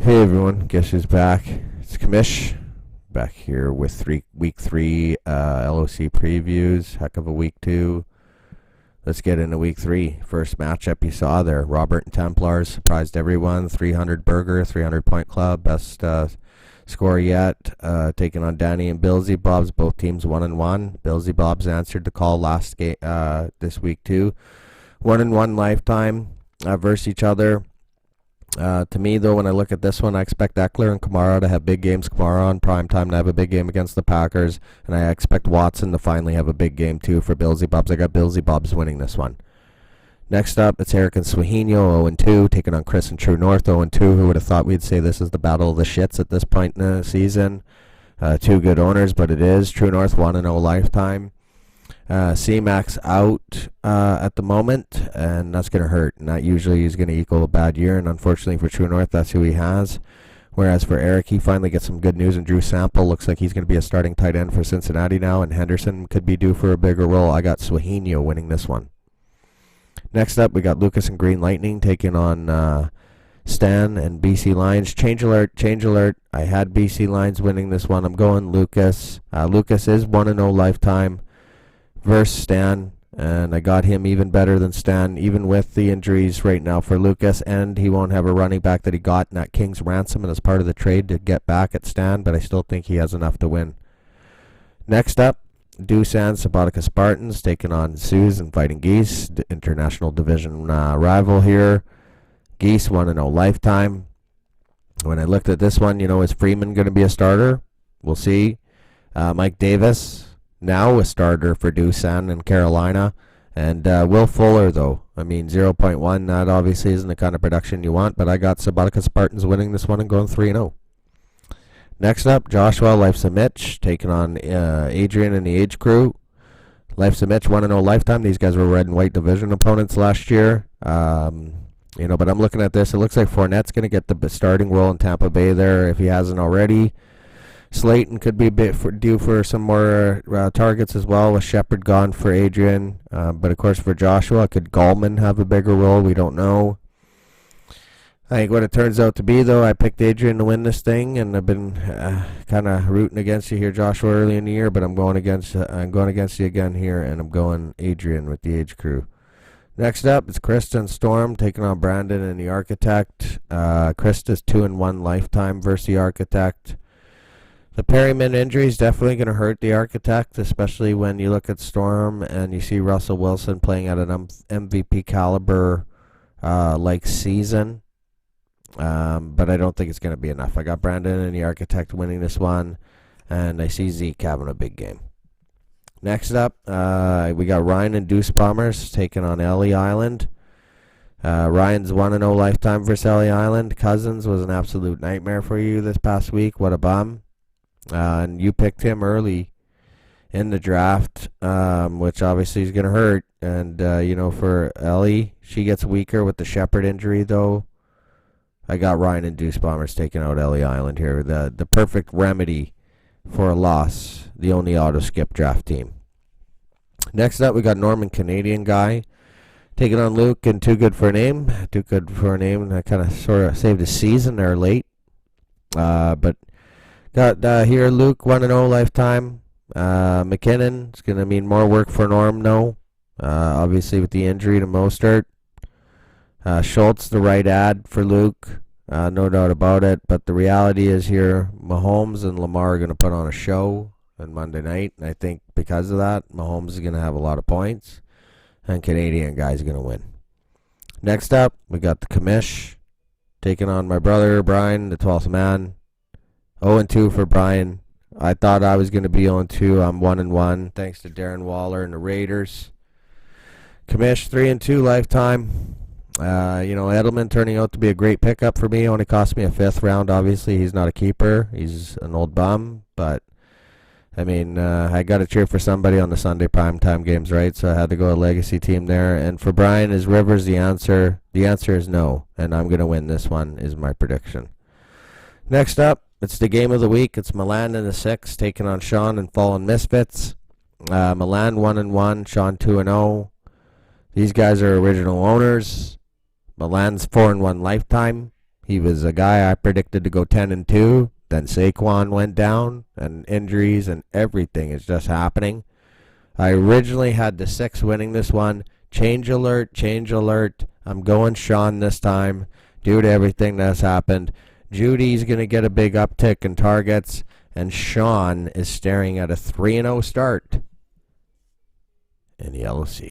Hey everyone, guess who's back? It's Kamish, back here with week three LOC previews. Heck of a week two. Let's get into week three. First matchup you saw there, Robert and Templars surprised everyone. 300 burger, 300 point club, best score yet. Taking on Danny and Billsy Bobs, both teams 1-1. Billsy Bobs answered the call last game this week too. 1-1 lifetime versus each other. To me, though, when I look at this one, I expect Eckler and Kamara to have big games. Kamara on prime time to have a big game against the Packers, and I expect Watson to finally have a big game too for Billsy Bobs. I got Billsy Bobs winning this one. Next up, it's Eric and Swahino, 0-2, taking on Chris and True North, 0-2. Who would have thought we'd say this is the battle of the shits at this point in the season? Two good owners, but it is. True North 1-0 lifetime. C-Max out at the moment, and that's going to hurt. And that usually is going to equal a bad year, and unfortunately for True North, that's who he has. Whereas for Eric, he finally gets some good news, and Drew Sample looks like he's going to be a starting tight end for Cincinnati now, and Henderson could be due for a bigger role. I got Swahino winning this one. Next up, we got Lucas and Green Lightning taking on Stan and BC Lions. Change alert. I had BC Lions winning this one. I'm going Lucas. Lucas is 1-0 lifetime versus Stan, and I got him even better than Stan, even with the injuries right now for Lucas, and he won't have a running back that he got in that King's ransom and as part of the trade to get back at Stan, but I still think he has enough to win. Next up, Doosan Sabatica Spartans taking on Suze and Fighting Geese, international division rival here. Geese 1-0 lifetime. When I looked at this one, is Freeman going to be a starter? We'll see. Mike Davis, now a starter for Doosan in Carolina. And Will Fuller, though. 0.1, that obviously isn't the kind of production you want, but I got Sabatica Spartans winning this one and going 3-0. Next up, Joshua, Life's a Mitch, taking on Adrian and the Age Crew. Life's a Mitch, 1-0 lifetime. These guys were red and white division opponents last year. But I'm looking at this. It looks like Fournette's going to get the starting role in Tampa Bay there if he hasn't already. Slayton could be due for some more targets as well, with Shepard gone for Adrian. But of course for Joshua, could Gallman have a bigger role? We don't know. I think what it turns out to be, though, I picked Adrian to win this thing, and I've been kind of rooting against you here, Joshua, early in the year. But I'm going against you again here, and I'm going Adrian with the Age Crew. Next up, it's Krista and Storm taking on Brandon and the Architect. Krista's 2-1 lifetime versus the Architect. The Perryman injury is definitely going to hurt the Architect, especially when you look at Storm and you see Russell Wilson playing at an MVP caliber like season. But I don't think it's going to be enough. I got Brandon and the Architect winning this one, and I see Zeke having a big game. Next up, we got Ryan and Deuce Bombers taking on Ellie Island. Ryan's 1-0 lifetime versus Ellie Island. Cousins was an absolute nightmare for you this past week. What a bum. And you picked him early in the draft, which obviously is going to hurt. And, for Ellie, she gets weaker with the Shepard injury, though. I got Ryan and Deuce Bombers taking out Ellie Island here. The perfect remedy for a loss. The only auto-skip draft team. Next up, we got Norman Canadian Guy taking on Luke and Too Good for a Name. Too Good for a Name. I kind of sort of saved a season there late. But got here Luke 1-0 lifetime. McKinnon, it's going to mean more work for Norm, no. Obviously with the injury to Mostert. Schultz, the right ad for Luke. No doubt about it. But the reality is here, Mahomes and Lamar are going to put on a show on Monday night. And I think because of that, Mahomes is going to have a lot of points. And Canadian Guy's going to win. Next up, we got the Commish taking on my brother, Brian, the 12th man. 0-2 for Brian. I thought I was going to be 0-2. I'm 1-1 thanks to Darren Waller and the Raiders. Commish 3-2 lifetime. Edelman turning out to be a great pickup for me. Only cost me a 5th round. Obviously, he's not a keeper. He's an old bum. But, I got to cheer for somebody on the Sunday primetime games, right? So I had to go a legacy team there. And for Brian, is Rivers the answer? The answer is no. And I'm going to win this one, is my prediction. Next up, it's the game of the week. It's Milan and the 6 taking on Sean and Fallen Misfits. Milan 1-1, Sean 2-0. These guys are original owners. Milan's 4-1 lifetime. He was a guy I predicted to go 10-2. Then Saquon went down, and injuries and everything is just happening. I originally had the 6 winning this one. Change alert, change alert. I'm going Sean this time due to everything that's happened. Judy's going to get a big uptick in targets, and Sean is staring at a 3-0 start in the LOC.